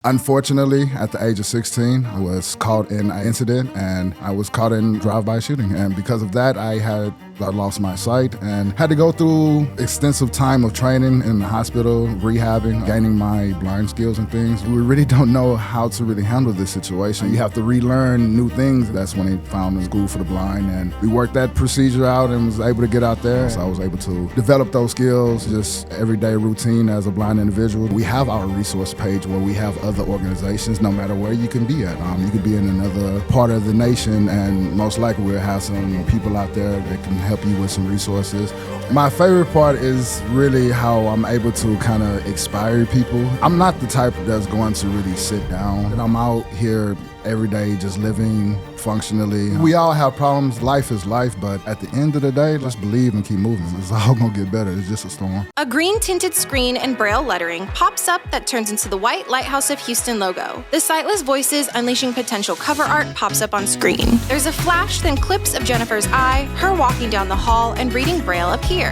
Unfortunately, at the age of 16, I was caught in an incident and I was caught in drive-by shooting. And because of that, I lost my sight and had to go through extensive time of training in the hospital, rehabbing, gaining my blind skills and things. We really don't know how to really handle this situation. You have to relearn new things. That's when they found the school for the blind, and we worked that procedure out and was able to get out there. So I was able to develop those skills, just everyday routine as a blind individual. We have our resource page where we have other organizations, no matter where you can be at. You could be in another part of the nation, and most likely we'll have some people out there that can help you with some resources. My favorite part is really how I'm able to kind of inspire people. I'm not the type that's going to really sit down. I'm out here every day just living functionally. We all have problems. Life is life, but at the end of the day, let's believe and keep moving. It's all gonna get better. It's just a storm. A green tinted screen and braille lettering pops up that turns into the white Lighthouse of Houston logo. The Sightless Voices Unleashing Potential cover art pops up on screen. There's a flash, then clips of Jennifer's eye, her walking down the hall, and reading braille appear.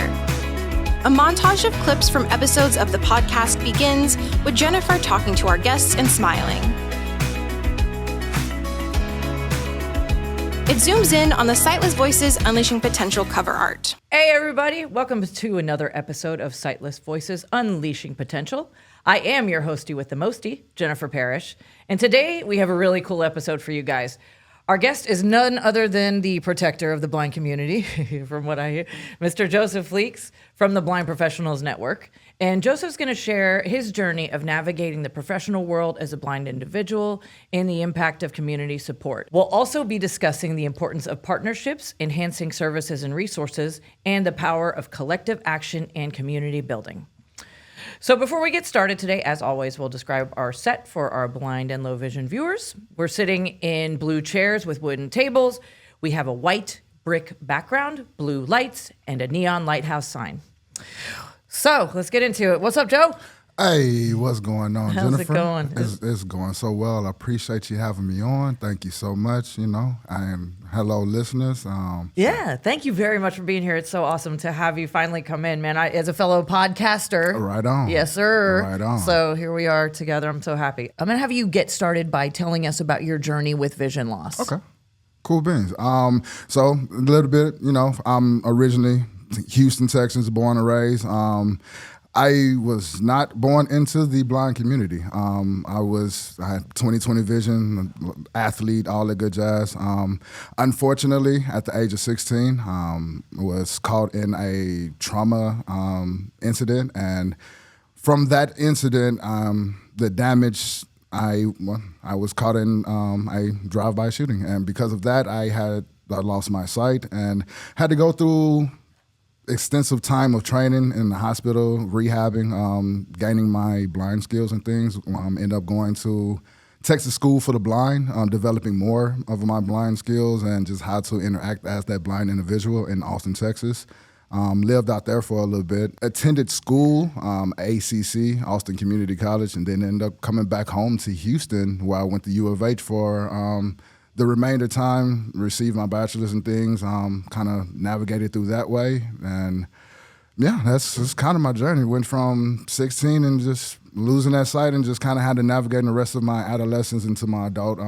A montage of clips from episodes of the podcast begins with Jennifer talking to our guests and smiling. It zooms in on the Sightless Voices Unleashing Potential cover art. Hey everybody, welcome to another episode of Sightless Voices Unleashing Potential. I am your hostie with the mostie, Jennifer Parrish, and today we have a really cool episode for you guys. Our guest is none other than the protector of the blind community, from what I hear, Mr. Joseph Fleeks from the Blind Professionals Network. And Joseph's going to share his journey of navigating the professional world as a blind individual and the impact of community support. We'll also be discussing the importance of partnerships, enhancing services and resources, and the power of collective action and community building. So before we get started today, as always, we'll describe our set for our blind and low vision viewers. We're sitting in blue chairs with wooden tables. We have a white brick background, blue lights, and a neon lighthouse sign. So let's get into it. What's up, Joe? Hey, what's going on, How's Jennifer? it going? It's going so well. I appreciate you having me on. Thank you so much. Hello, listeners. Yeah, thank you very much for being here. It's so awesome to have you finally come in, man. As a fellow podcaster. Right on. Yes, sir. Right on. So here we are together. I'm so happy. I'm going to have you get started by telling us about your journey with vision loss. Okay. Cool beans. So a little bit, I'm originally Houston, Texas, born and raised. I was not born into the blind community. I had 20/20 vision, athlete, all that good jazz. Unfortunately, at the age of 16, was caught in a trauma incident, and from that incident, the damage, I was caught in a drive-by shooting, and because of that, I lost my sight and had to go through extensive time of training in the hospital, rehabbing, gaining my blind skills and things. Ended up going to Texas School for the Blind, developing more of my blind skills and just how to interact as that blind individual in Austin, Texas. Lived out there for a little bit. Attended school, ACC, Austin Community College, and then ended up coming back home to Houston, where I went to U of H for the remainder time, received my bachelor's and things, kind of navigated through that way. And yeah, that's kind of my journey. Went from 16 and just losing that sight and just kind of had to navigate the rest of my adolescence into my adult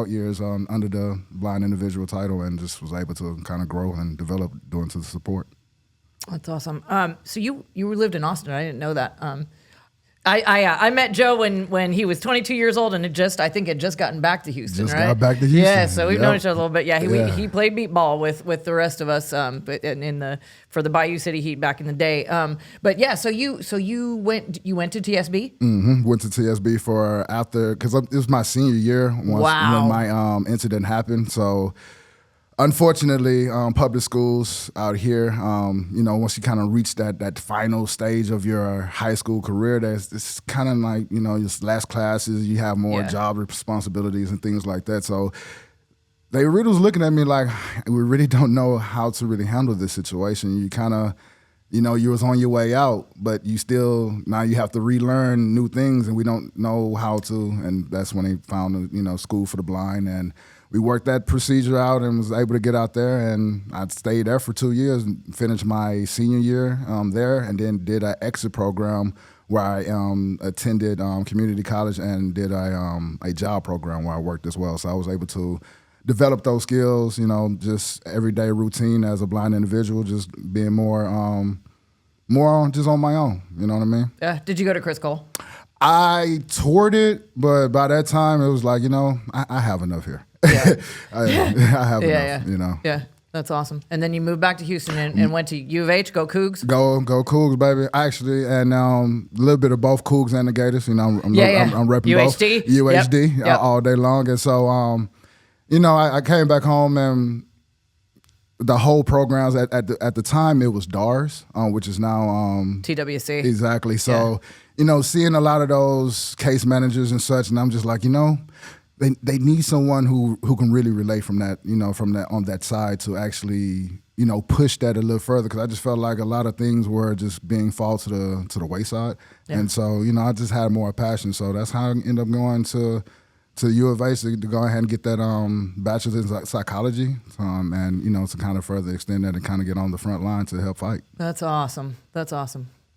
years under the blind individual title, and just was able to kind of grow and develop due to the support. That's awesome. So you lived in Austin. I didn't know that. I met Joe when he was 22 years old, and I think had just gotten back to Houston. Just right? got back to Houston. Yeah, so we've known each other a little bit. Yeah, he Yeah. played beat ball with the rest of us, but for the Bayou City Heat back in the day. But yeah, so you went to TSB. Mm-hmm. Went to TSB because it was my senior year when my incident happened. So. Unfortunately, public schools out here, once you kind of reach that final stage of your high school career, it's kind of like, your last classes, you have more job responsibilities and things like that. So they really was looking at me like, we really don't know how to really handle this situation. You kind of, you was on your way out, but now you have to relearn new things, and we don't know how to. And that's when they found, School for the Blind, and we worked that procedure out and was able to get out there, and I stayed there for 2 years and finished my senior year there, and then did an exit program where I attended community college and did a job program where I worked as well. So I was able to develop those skills, just everyday routine as a blind individual, just being more just on my own. You know what I mean? Did you go to Chris Cole? I toured it, but by that time it was like, I have enough here. Yeah. I have enough, Yeah. Yeah, that's awesome. And then you moved back to Houston and went to U of H, go Cougs? Go Cougs, baby. Actually, and a little bit of both Cougs and the Gators. I'm repping both. UHD Yep. all day long. And so, I came back home and the whole programs at the time it was DARS, which is now TWC. Exactly. So, seeing a lot of those case managers and such, and I'm just like, they need someone who can really relate from that, on that side to actually, push that a little further. Because I just felt like a lot of things were just being fall to the wayside, and so I just had more passion. So that's how I ended up going to U of H to go ahead and get that bachelor's in psychology, and to kind of further extend that and kind of get on the front line to help fight. That's awesome.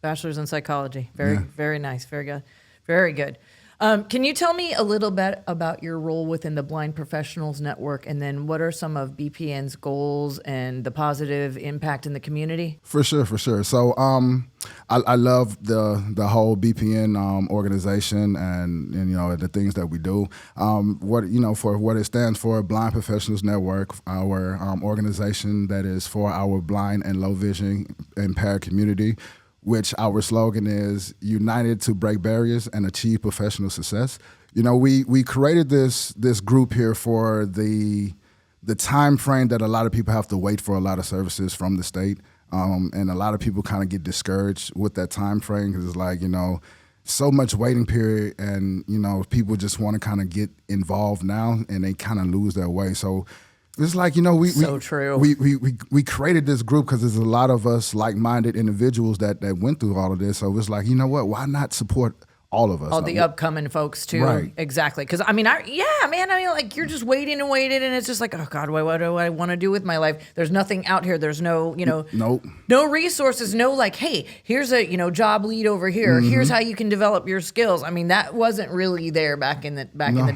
Bachelor's in psychology. Very nice. Very good. Very good. Can you tell me a little bit about your role within the Blind Professionals Network, and then what are some of BPN's goals and the positive impact in the community? For sure. So I love the whole BPN organization and the things that we do. For what it stands for, Blind Professionals Network, our organization that is for our blind and low vision impaired community, which our slogan is united to break barriers and achieve professional success. We created this group here for the time frame that a lot of people have to wait for a lot of services from the state. And a lot of people kind of get discouraged with that time frame because it's like, so much waiting period and, people just want to kind of get involved now and they kind of lose their way. So it's like, we created this group because there's a lot of us like-minded individuals that went through all of this. So it's like, why not support all of us? All the upcoming folks too. Right. Exactly. Because like you're just waiting and it's just like, oh God, what do I want to do with my life? There's nothing out here. There's no, nope. No resources. No, like, hey, here's a, job lead over here. Mm-hmm. Here's how you can develop your skills. I mean, that wasn't really there back in the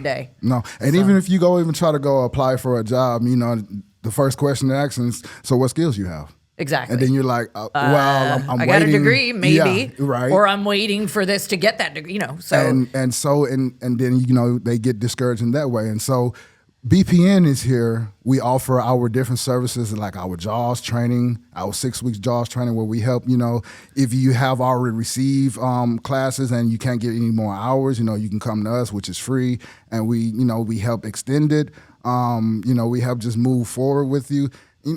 day. No. And even if you try to go apply for a job, the first question they're asking is, so what skills you have? Exactly. And then you're like, I'm I waiting. got a degree, maybe. Yeah, right. Or I'm waiting for this to get that degree, So and then they get discouraged in that way. And so BPN is here. We offer our different services like our JAWS training, our 6 weeks JAWS training where we help, if you have already received classes and you can't get any more hours, you can come to us, which is free. And we help extend it. We help just move forward with you.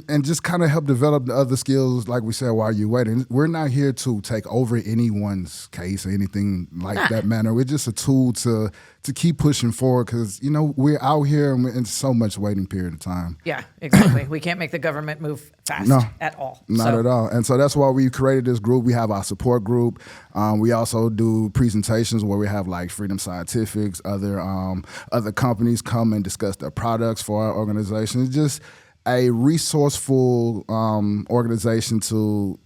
And just kind of help develop the other skills, like we said, while you're waiting. We're not here to take over anyone's case or anything like that manner. We're just a tool to keep pushing forward because, we're out here and we're in so much waiting period of time. Yeah, exactly. We can't make the government move fast at all. Not at all. And so that's why we created this group. We have our support group. We also do presentations where we have like Freedom Scientifics, other companies come and discuss their products for our organization. It's just a resourceful organization to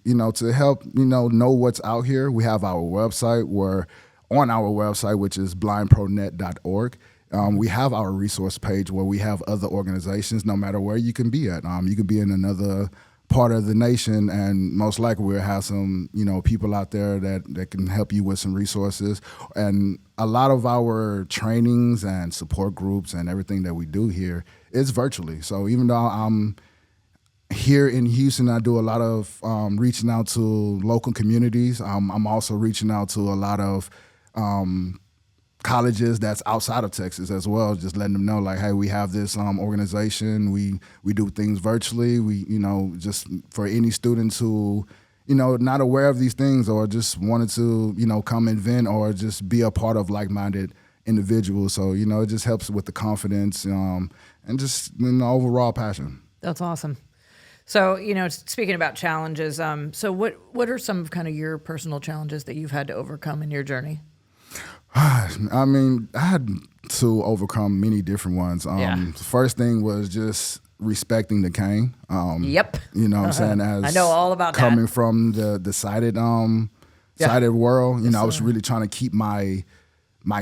help know what's out here. We have our website which is blindpronet.org. We have our resource page where we have other organizations no matter where you can be at. You can be in another part of the nation and most likely we'll have some people out there that can help you with some resources. And a lot of our trainings and support groups and everything that we do here is virtually. So even though I'm here in Houston, I do a lot of reaching out to local communities. I'm also reaching out to a lot of colleges that's outside of Texas as well, just letting them know like, hey, we have this organization. We do things virtually. We, just for any students who, not aware of these things or just wanted to, come and vent or just be a part of like-minded individuals. So, it just helps with the confidence and just overall passion. That's awesome. So, speaking about challenges, so what are some of kind of your personal challenges that you've had to overcome in your journey? I mean, I had to overcome many different ones. The first thing was just respecting the cane. Yep. You know what I'm saying? I know all about coming that. from the sighted sighted world. You know, I was really trying to keep my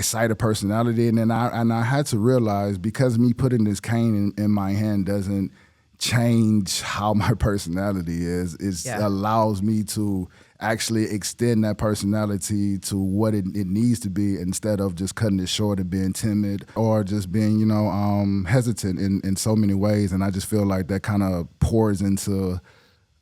sighted personality, and then I had to realize, because me putting this cane in my hand doesn't change how my personality is. It allows me to actually extend that personality to what it needs to be, instead of just cutting it short and being timid or just being, hesitant in so many ways. And I just feel like that kind of pours into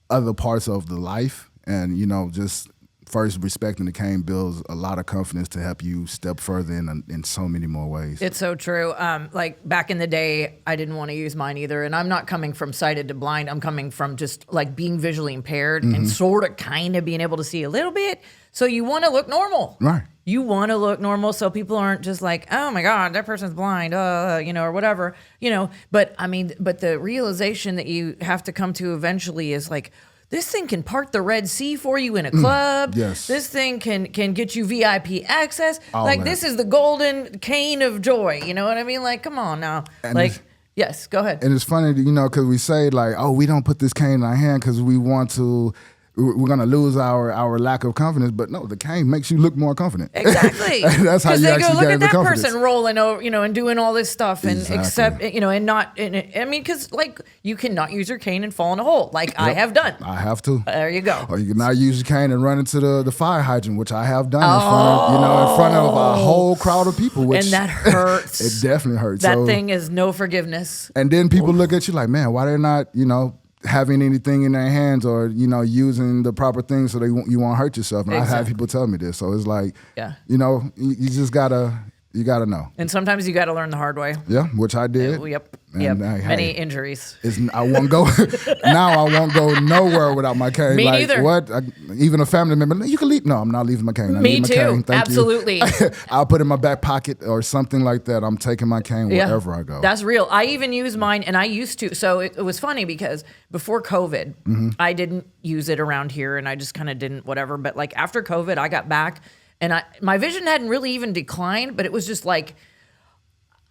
other parts of the life. And, just first, respecting the cane builds a lot of confidence to help you step further in so many more ways. It's so true. Like back in the day, I didn't want to use mine either. And I'm not coming from sighted to blind. I'm coming from just like being visually impaired and sort of kind of being able to see a little bit. So you want to look normal. Right. You want to look normal so people aren't just like, oh my God, that person's blind, or whatever, But the realization that you have to come to eventually is like, this thing can part the Red Sea for you in a club. Yes. This thing can get you VIP access. All like, that. this is the golden cane of joy. You know what I mean? Like, come on now. And yes, go ahead. And it's funny, because we say like, oh, we don't put this cane in our hand because we want to, we're going to lose our lack of confidence. But no, the cane makes you look more confident. Exactly. That's how you they actually go, look gain at the that confidence. person rolling over, and doing all this stuff and Exactly. accept, and not, because like you cannot use your cane and fall in a hole like I have done. I have to. There you go. Or you can not use your cane and run into the fire hydrant, which I have done in front of a whole crowd of people. Which, and that hurts. It definitely hurts. That thing is no forgiveness. And then people look at you like, man, why they're not, having anything in their hands or, using the proper things so you won't hurt yourself. And Exactly. I have people tell me this. So it's like, Yeah. you just gotta know. And sometimes you got to learn the hard way. Yeah, which I did. Yep. And, Yep. hey, Many injuries. I won't go now. I won't go nowhere without my cane. Me like, neither. What? Even a family member, "No, you can leave." No, I'm not leaving my cane. I Me leave my too. cane. Thank Absolutely. You. I'll put it in my back pocket or something like that. I'm taking my cane wherever I go. That's real. I even use mine, and I used to. So it was funny because before COVID, I didn't use it around here, and I just kind of didn't, whatever. But like after COVID, I got back, and my vision hadn't really even declined, but it was just like,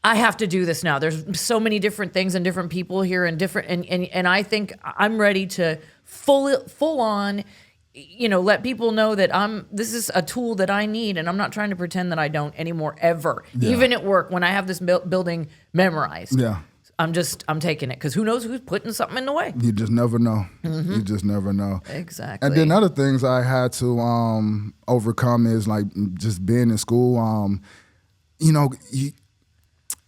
I have to do this now. There's so many different things and different people here and and I think I'm ready to full on, let people know that this is a tool that I need, and I'm not trying to pretend that I don't anymore ever. Yeah. Even at work when I have this building memorized. Yeah. I'm taking it because who knows who's putting something in the way. You just never know. You just never know. Exactly. And then other things I had to overcome is like just being in school.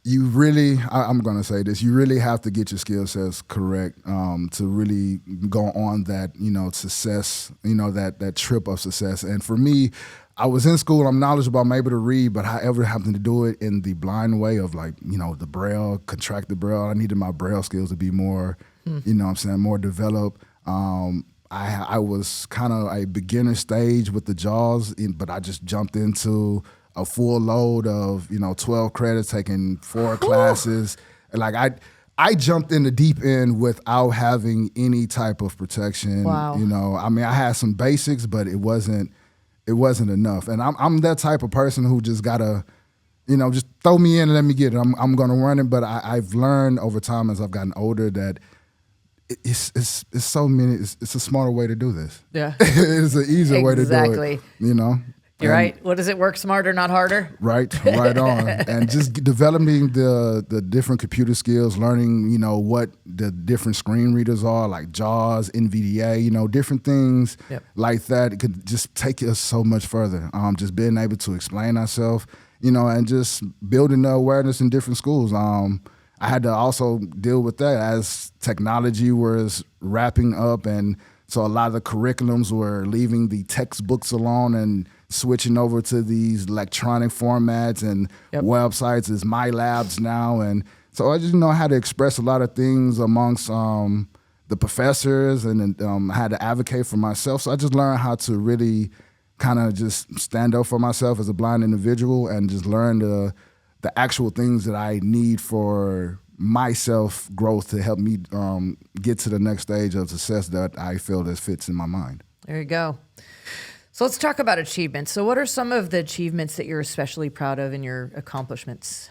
You really, I'm going to say this, you really have to get your skill sets correct to really go on that, success, that trip of success. And for me, I was in school, I'm knowledgeable, I'm able to read, but however having to do it in the blind way of like, the Braille, contracted Braille, I needed my Braille skills to be more, more developed. I was kind of a beginner stage with the JAWS, but I just jumped into a full load of 12 credits, taking 4 classes. Like I jumped in the deep end without having any type of protection. Wow. I had some basics, but it wasn't enough. And I'm that type of person who just gotta, just throw me in and let me get it. I'm gonna run it. But I've learned over time as I've gotten older that it's so many. It's a smarter way to do this. Yeah. It's an easier way to do it. Exactly. You're right. What does it work smarter, not harder? Right on. And just developing the different computer skills, learning, what the different screen readers are, like JAWS, NVDA, different things like that. It could just take us so much further. Just being able to explain ourselves, and just building the awareness in different schools. I had to also deal with that as technology was wrapping up, and so a lot of the curriculums were leaving the textbooks alone and switching over to these electronic formats and websites as My Labs now. And so I just know how to express a lot of things amongst the professors, and I had to advocate for myself. So I just learned how to really kind of just stand up for myself as a blind individual and just learn the actual things that I need for my self growth to help me get to the next stage of success that I feel that fits in my mind. There you go. So let's talk about achievements. So what are some of the achievements that you're especially proud of in your accomplishments?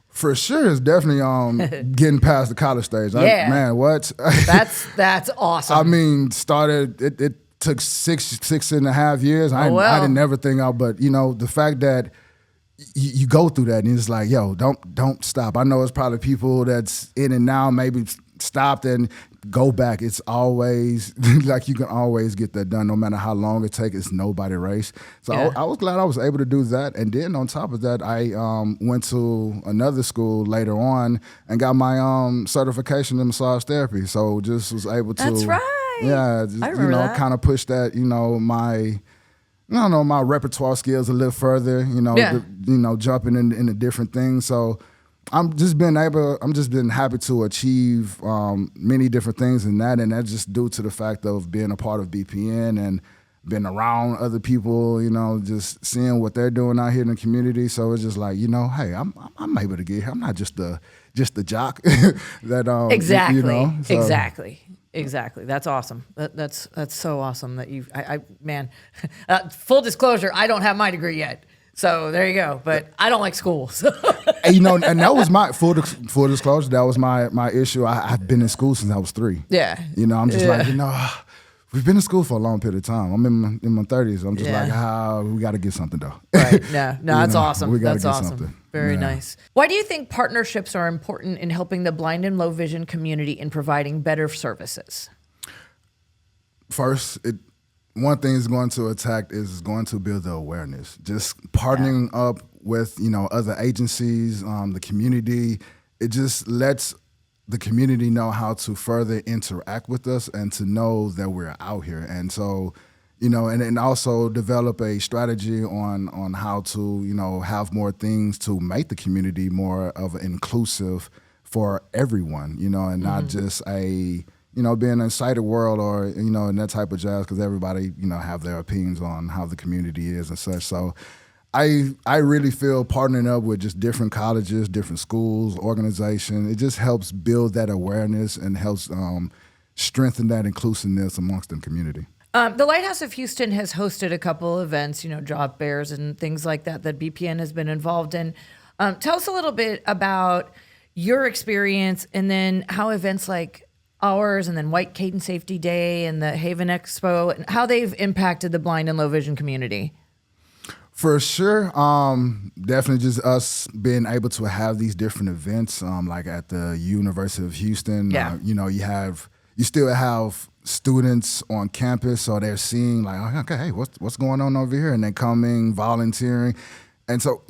For sure, it's definitely getting past the college stage. Yeah. Man, what? That's awesome. I mean, it took six and a half years. I didn't never think out, but the fact that you go through that and it's like, yo, don't stop. I know it's probably people that's in and now maybe stopped and go back. It's always like you can always get that done no matter how long it takes. It's nobody race. So I was glad I was able to do that. And then on top of that, I went to another school later on and got my certification in massage therapy. So just was able to. That's right. Yeah, just, kind of push that, my repertoire skills a little further, jumping into different things. So I'm just been happy to achieve many different things in that. And that's just due to the fact of being a part of BPN and being around other people, just seeing what they're doing out here in the community. So it's just like, hey, I'm able to get here. I'm not just the jock that Exactly. Exactly. That's awesome. That's so awesome that you've, man, full disclosure, I don't have my degree yet. So there you go. But I don't like school. So. And that was my full disclosure. That was my issue. I've been in school since I was 3. Yeah. I'm just like, we've been in school for a long period of time. I'm in my 30s. I'm just like, we got to get something though. Right. No, that's awesome. We got to get get awesome. something. Very nice. Why do you think partnerships are important in helping the blind and low vision community in providing better services? First, one thing is going to attack is going to build the awareness. Just partnering up with other agencies, the community. It just lets the community know how to further interact with us and to know that we're out here. And so, and also develop a strategy on how to, have more things to make the community more of an inclusive for everyone, and not just a, being a sighted world or, in that type of jazz, because everybody, have their opinions on how the community is and such. So I really feel partnering up with just different colleges, different schools, organizations, it just helps build that awareness and helps strengthen that inclusiveness amongst the community. The Lighthouse of Houston has hosted a couple events, job fairs and things like that BPN has been involved in. Tell us a little bit about your experience and then how events like ours and then White Cane Safety Day and the Haven Expo and how they've impacted the blind and low vision community. For sure, definitely just us being able to have these different events, like at the University of Houston. Yeah. You still have students on campus, so they're seeing like, okay, hey, what's going on over here, and they're coming, volunteering, and so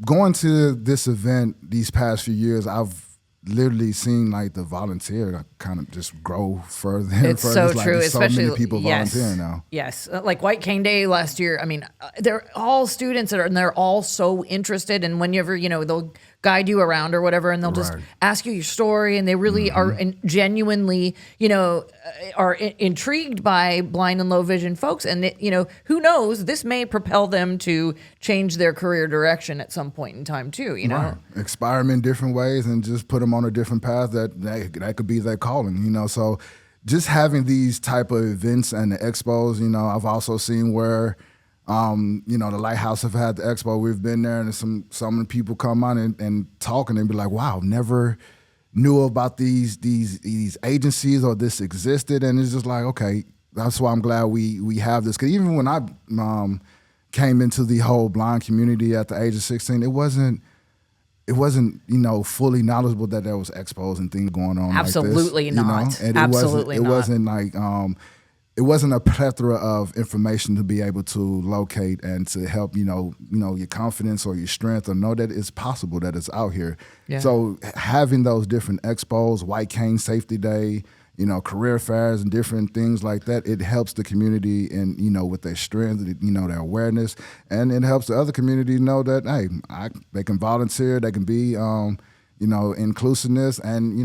going to this event these past few years, I've literally seen like the volunteer kind of just grow further and it's further. So it's like true, there's especially so many people volunteering now. Yes, like White Cane Day last year. I mean, they're all students and they're all so interested. And whenever they'll guide you around or whatever, and they'll just ask you your story, and they really are genuinely, are intrigued by blind and low vision folks. And who knows, this may propel them to change their career direction at some point in time too. Right. Inspire them in different ways and just put them on a different path that could be their calling. So just having these type of events and the expos, I've also seen where. The Lighthouse have had the expo. We've been there, and some of the people come on and talk, and they be like, "Wow, never knew about these agencies or this existed." And it's just like, okay, that's why I'm glad we have this. Because even when I came into the whole blind community at the age of 16, it wasn't fully knowledgeable that there was expos and things going on. Absolutely like this, not. And Absolutely it not. wasn't like. It wasn't a plethora of information to be able to locate and to help, your confidence or your strength or know that it's possible, that it's out here. Yeah. So having those different expos, White Cane Safety Day, career fairs and different things like that, it helps the community and, with their strength, their awareness, and it helps the other community know that, hey, they can volunteer, they can be, inclusiveness, and,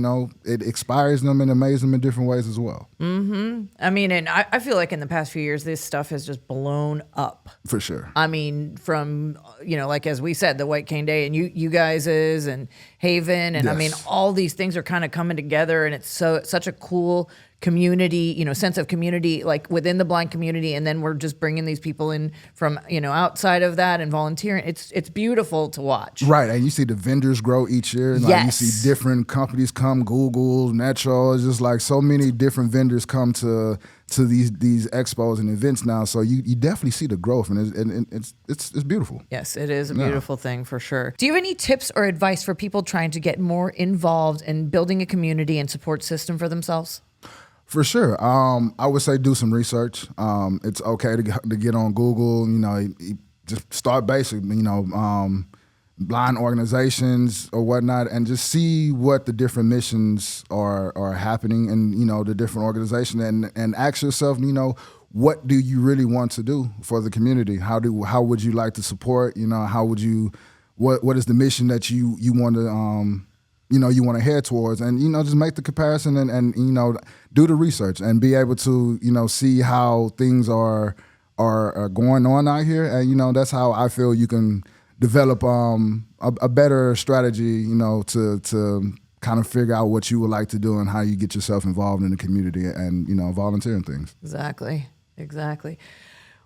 it inspires them and amazes them in different ways as well. Mm-hmm. I mean, and I feel like in the past few years, this stuff has just blown up. For sure. I mean, from, like as we said, the White Cane Day and you guys' and Haven, and yes. I mean, all these things are kind of coming together, and it's such a cool community, sense of community, like within the blind community, and then we're just bringing these people in from, outside of that and volunteering. It's beautiful to watch. Right, and you see the vendors grow each year. And yes. You see different companies come, Google, Metro. It's just like so many different vendors come to to these expos and events now. So you definitely see the growth, and it's beautiful. Yes, it is a beautiful thing for sure. Do you have any tips or advice for people trying to get more involved in building a community and support system for themselves? For sure. I would say do some research. It's okay to get on Google, just start basic, blind organizations or whatnot, and just see what the different missions are happening in, the different organizations, and ask yourself, what do you really want to do for the community? How would you like to support? What is the mission that you want to you want to head towards, and just make the comparison and do the research and be able to see how things are going on out here, and that's how I feel you can develop a better strategy, to kind of figure out what you would like to do and how you get yourself involved in the community and volunteering things. Exactly.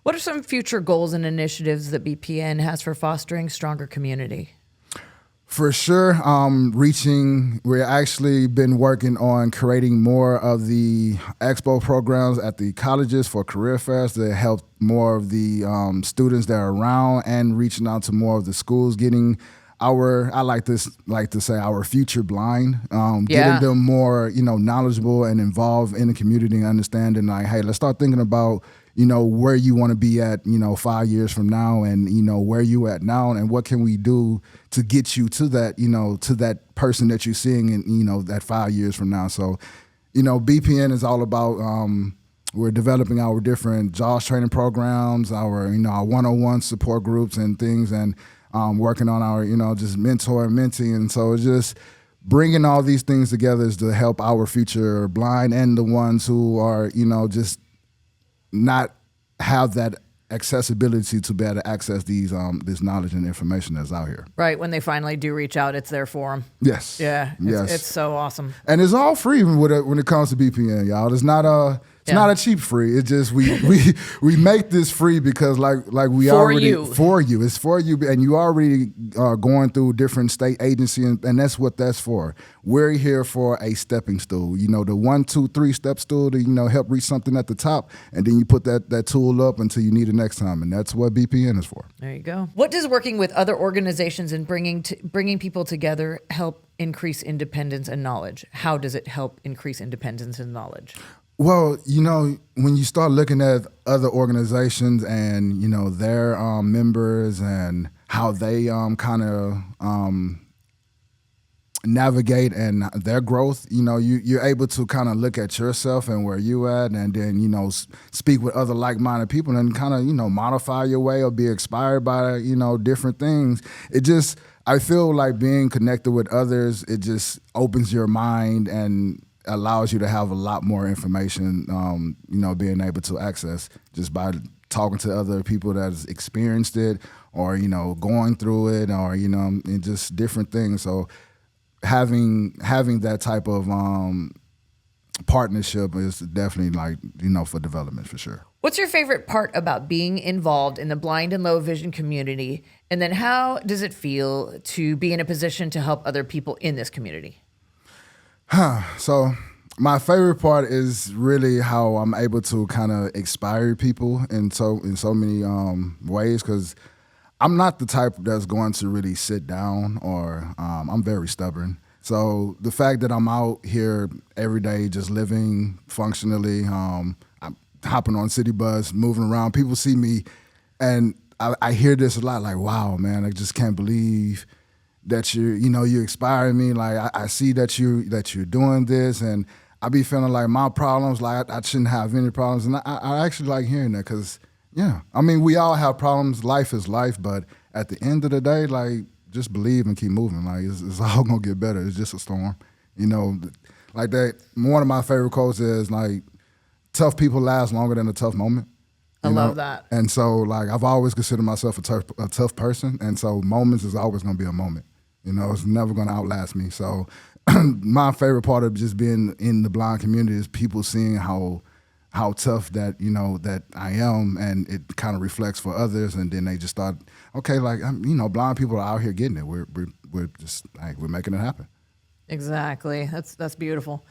What are some future goals and initiatives that BPN has for fostering stronger community? For sure, we're actually been working on creating more of the expo programs at the colleges for career fairs to help more of the students that are around, and reaching out to more of the schools, getting I like to say our future blind, getting them more, knowledgeable and involved in the community, and understanding like, hey, let's start thinking about, where you want to be at, 5 years from now, and, where you at now, and what can we do to get you to that, to that person that you're seeing in, that 5 years from now. So, BPN is all about, we're developing our different JAWS training programs, our, our one-on-one support groups and things, and working on our, just mentor and mentee. And so it's just bringing all these things together is to help our future blind and the ones who are, just not have that accessibility to be able to access these this knowledge and information that's out here. Right, when they finally do reach out, it's there for them. Yes. Yeah, yes. It's so awesome. And it's all free when it comes to BPN, y'all. It's not not a cheap free. It's just we make this free because like we for already you. For you. It's for you, and you already are going through different state agency, and that's what that's for. We're here for a stepping stool. The 1, 2, 3 step stool to help reach something at the top, and then you put that tool up until you need it next time, and that's what BPN is for. There you go. What does working with other organizations and bringing people together help increase independence and knowledge? How does it help increase independence and knowledge? Well, when you start looking at other organizations and, their members and how they kind of navigate and their growth, you're able to kind of look at yourself and where you at, and then, speak with other like-minded people and kind of, modify your way or be inspired by, different things. I feel like being connected with others, it just opens your mind and allows you to have a lot more information, being able to access just by talking to other people that has experienced it or, going through it or, and just different things. So having that type of partnership is definitely for development for sure. What's your favorite part about being involved in the blind and low vision community? And then how does it feel to be in a position to help other people in this community? So my favorite part is really how I'm able to kind of inspire people in so many ways, because I'm not the type that's going to really sit down, or I'm very stubborn. So the fact that I'm out here every day just living functionally, I'm hopping on city bus, moving around, people see me, and I hear this a lot, like, wow, man, I just can't believe that you're inspiring me. Like I see that you're doing this, and I be feeling like my problems, like I shouldn't have any problems, and I actually like hearing that, because we all have problems. Life is life, but at the end of the day, like, just believe and keep moving. Like it's all gonna get better. It's just a storm, like that. One of my favorite quotes is like, "Tough people last longer than a tough moment." I love that. And so, like, I've always considered myself a tough person, and so moments is always gonna be a moment. It's never going to outlast me. So my favorite part of just being in the blind community is people seeing how tough that I am, and it kind of reflects for others, and then they just thought, okay, like, blind people are out here getting it. We're just like, we're making it happen. Exactly. That's beautiful.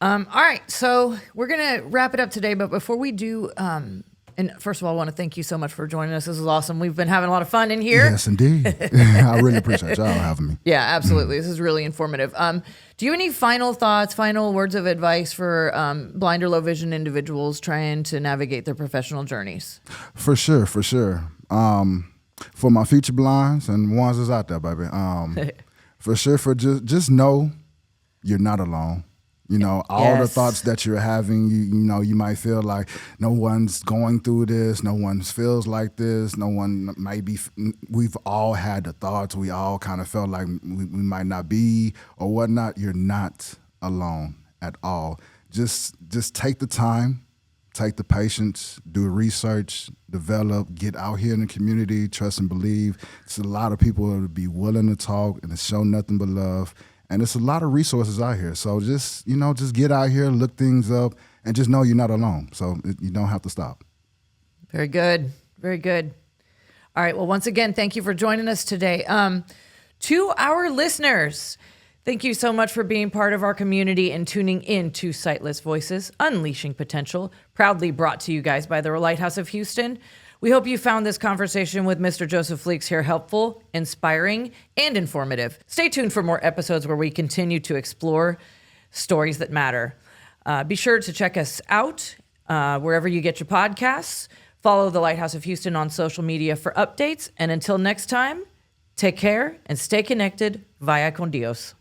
All right, so we're gonna wrap it up today, but before we do, and first of all, I want to thank you so much for joining us. This is awesome. We've been having a lot of fun in here. Yes, indeed. I really appreciate y'all having me. Yeah, absolutely. This is really informative. Do you have any final thoughts, final words of advice for blind or low vision individuals trying to navigate their professional journeys? For sure. For my future blinds and ones that's out there, baby. For sure, for just know you're not alone. You know, all the thoughts that you're having, you know, you might feel like no one's going through this, no one feels like this, no one might be, we've all had the thoughts, we all kind of felt like we might not be or whatnot. You're not alone at all. Just take the time, take the patience, do research, develop, get out here in the community, trust and believe. It's a lot of people that would be willing to talk and to show nothing but love. And there's a lot of resources out here. So just get out here, look things up, and just know you're not alone. So you don't have to stop. Very good. Very good. All right. Well, once again, thank you for joining us today. To our listeners, thank you so much for being part of our community and tuning in to Sightless Voices, Unleashing Potential, proudly brought to you guys by the Lighthouse of Houston. We hope you found this conversation with Mr. Joseph Fleeks here helpful, inspiring, and informative. Stay tuned for more episodes where we continue to explore stories that matter. Be sure to check us out wherever you get your podcasts. Follow the Lighthouse of Houston on social media for updates. And until next time, take care and stay connected. Vaya con Dios.